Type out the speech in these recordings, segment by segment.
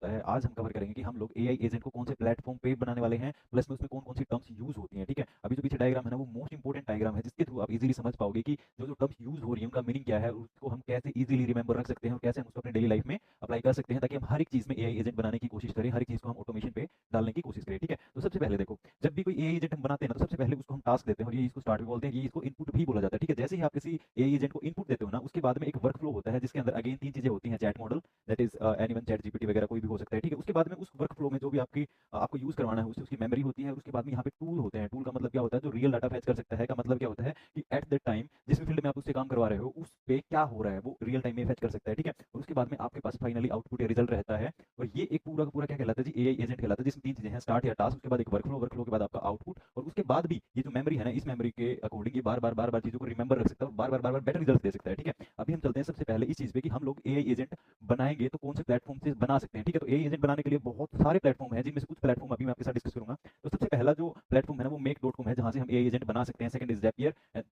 होता है। आज हम कवर करेंगे कि हम लोग एआई एजेंट को कौन से प्लेटफॉर्म पे बनाने वाले हैं, प्लस में उसमें कौन-कौन सी टर्म्स यूज़ होती हैं, ठीक है? अभी जो पीछे डायग्राम है ना, वो मोस्ट इंपोर्टेंट डायग्राम है, जिसके थ्रू आप इज़िली समझ पाओगे कि जो टर्म्स यूज़ हो रही हैं, उनका मीनिंग क्या है, उसको हम कैसे इज़िली रिमेंबर रख सकते हैं और कैसे हम उसको अपनी डेली लाइफ में अप्लाई कर सकते हैं, ताकि हम हर एक चीज़ में एआई एजेंट बनाने की कोशिश करें, हर एक चीज़ को हम ऑटोमेशन पे डालने की कोशिश करें, ठीक है? तो सबसे पहले देखो, जब भी कोई एआई एजेंट हम बनाते हैं ना, तो सबसे पहले उसको हम टास्क देते हैं और ये इसको स्टार्ट भी बोलते हैं, ये इसको इनपुट भी बोला जाता है, ठीक है? जैसे ही आप किसी एआई एजेंट को इनपुट देते हो ना, उसके बाद में एक वर्क फ्लो होता है, जिसके अंदर अगेन 3 चीज़ें होती हैं, chat model, that is anyone, chat GPT वगैरह कोई भी हो सकता है, ठीक है? उसके बाद में उस वर्क फ्लो में जो भी आपको यूज़ करवाना है, उसकी मेमोरी होती है और उसके बाद में यहाँ पे टूल होते हैं। टूल का मतलब क्या होता है? जो रियल डाटा फेच कर सकता है, का मतलब क्या होता है कि एट द टाइम जिस भी फील्ड में आप उससे काम करवा रहे हो, उस पे क्या हो रहा है, वो रियल टाइम में फेच कर सकता है, ठीक है? और उसके बाद में आपके पास फाइनली आउटपुट या रिजल्ट रहता है और ये एक पूरा का पूरा क्या कहलाता है जी? एआई एजेंट कहलाता है, जिसमें 3 चीज़ें हैं, स्टार्ट या टास्क, उसके बाद एक वर्क फ्लो, वर्क फ्लो के बाद आपका आउटपुट और उसके बाद भी ये जो मेमोरी है ना, इस मेमोरी के अकॉर्डिंग ये बार-बार चीज़ों को रिमेंबर रख सकता है और बार-बार बेटर रिजल्ट दे सकता है, ठीक है? अभी हम चलते हैं सबसे पहले इस चीज़ पे कि हम लोग एआई एजेंट बनाएँगे तो कौन से प्लेटफ़ॉर्म से बना सकते हैं, ठीक है? तो एआई एजेंट बनाने के लिए बहुत सारे प्लेटफ़ॉर्म हैं, जिनमें से कुछ प्लेटफ़ॉर्म अभी मैं आपके साथ डिस्कस करूँगा। तो सबसे पहला जो प्लेटफ़ॉर्म है ना, वो मेक.com है, जहाँ से हम एआई एजेंट बना सकते हैं। Second is Zapier and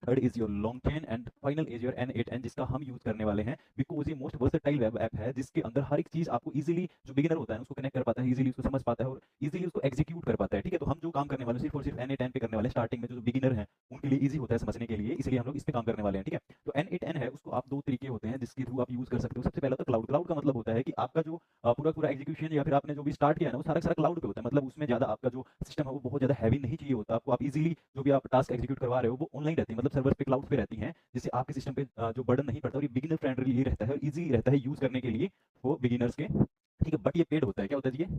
third is your LangChain and final is your N8N, जिसका हम यूज़ करने वाले हैं, बिकॉज़ ये मोस्ट वर्सेटाइल वेब ऐप है, जिसके अंदर हर एक चीज़ आपको ईज़िली, जो बिगिनर होता है ना, उसको कनेक्ट कर पाता है, ईज़िली उसको समझ पाता है और ईज़िली उसको एग्ज़ीक्यूट कर पाता है, ठीक है? तो हम जो काम करने वाले हैं सिर्फ़ और सिर्फ़ N8N पे करने वाले हैं। स्टार्टिंग में जो बिगिनर हैं, उनके लिए ईज़ी होता है समझने के लिए, इसलिए हम लोग इस पे काम करने वाले हैं, ठीक है? तो N8N है, उसको आप 2 तरीके होते हैं जिसके थ्रू आप यूज़ कर सकते हो। सबसे पहला तो क्लाउड। क्लाउड का मतलब होता है कि आपका जो पूरा-पूरा एग्ज़ीक्यूशन या फिर आपने जो भी स्टार्ट किया है ना, वो सारा का सारा क्लाउड पे होता है। मतलब उसमें ज़्यादा आपका जो सिस्टम है, वो बहुत ज़्यादा हेवी नहीं चाहिए होता आपको। आप ईज़िली जो भी आप टास्क एग्ज़ीक्यूट करवा रहे हो, वो ऑनलाइन रहती है, मतलब सर्वर पे, क्लाउड पे रहती हैं, जिससे आपके सिस्टम पे जो बर्डन नहीं पड़ता और ये बिगिनर फ्रेंडली रहता है और ईज़ी रहता है यूज़ करने के लिए वो बिगिनर्स के, ठीक है? बट ये पेड होता है। क्या होता है जी ये?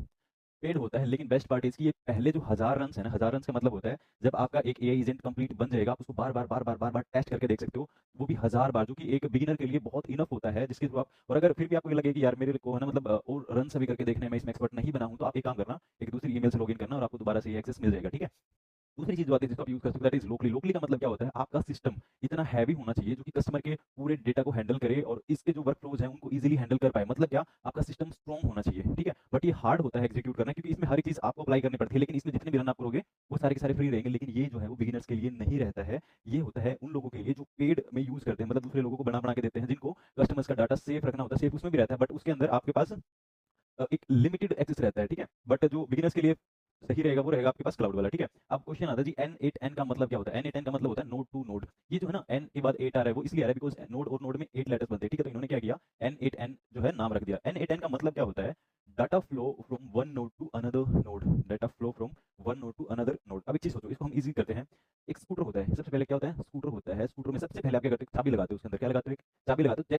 पेड होता है, लेकिन बेस्ट पार्ट इसकी, ये पहले जो 1000 रन्स है ना, 1000 रन्स का मतलब होता है जब आपका एक एआई एजेंट कंप्लीट बन जाएगा, आप उसको बार-बार टेस्ट करके देख सकते हो। वो भी 1000 बार, जो कि एक बिगिनर के लिए बहुत इनफ होता है, जिसके थ्रू आप, और अगर फिर भी आपको ये लगे कि यार मेरे को है ना, मतलब और रन्स अभी करके देखने में इसमें एक्सपर्ट नहीं बना हूँ, तो आप एक काम करना, एक दूसरी ईमेल से लॉगिन करना और आपको दोबारा से ये एक्सेस मिल जाएगा, ठीक है? दूसरी चीज़ जो आती है जिसको आप यूज़ कर सकते हो, दैट इज़ लोकली। लोकली का मतलब क्या होता है? आपका सिस्टम इतना हैवी होना चाहिए जो कि कस्टमर के पूरे डेटा को हैंडल करे और इसके जो वर्क फ्लोज़ हैं उनको ईज़िली हैंडल कर पाए। मतलब क्या? आपका सिस्टम स्ट्रॉन्ग होना चाहिए, ठीक है? बट ये हार्ड होता है एग्ज़ीक्यूट करना, क्योंकि इसमें हर एक चीज़ आपको अप्लाई करनी पड़ती है, लेकिन इसमें जितने भी रन आप करोगे, वो सारे के सारे फ्री रहेंगे। लेकिन ये जो है वो बिगिनर्स के लिए नहीं रहता है। ये होता है उन लोगों के लिए जो पेड में यूज़ करते हैं, मतलब दूसरे लोगों को बना-बना के देते हैं, जिनको कस्टमर्स का डाटा सेफ रखना होता है। सेफ उसमें भी रहता है, बट उसके अंदर आपके पास एक लिमिटेड एक्सेस रहता है, ठीक है? बट जो बिगिनर्स के लिए सही रहेगा, वो रहेगा आपके पास क्लाउड वाला, ठीक है? अब क्वेश्चन आता है जी, N8N का मतलब क्या होता है? N8N का मतलब होता है नोड टू नोड। ये जो है ना, N के बाद 8 आ रहा है, वो इसलिए आ रहा है बिकॉज़ नोड और नोड में 8 लेटर्स बनते हैं, ठीक है? तो इन्होंने क्या किया, N8N जो है नाम रख दिया। N8N का मतलब क्या होता है? Data flow from one node to another node. Data flow from one node to another node. अब एक चीज़ सोचो, इसको हम ईज़ी करते हैं। एक स्कूटर होता है, सबसे पहले क्या होता है? स्कूटर होता है, स्कूटर में सबसे पहले आप क्या करते हो? चाबी लगाते हो उसके अंदर। क्या लगाते हो? एक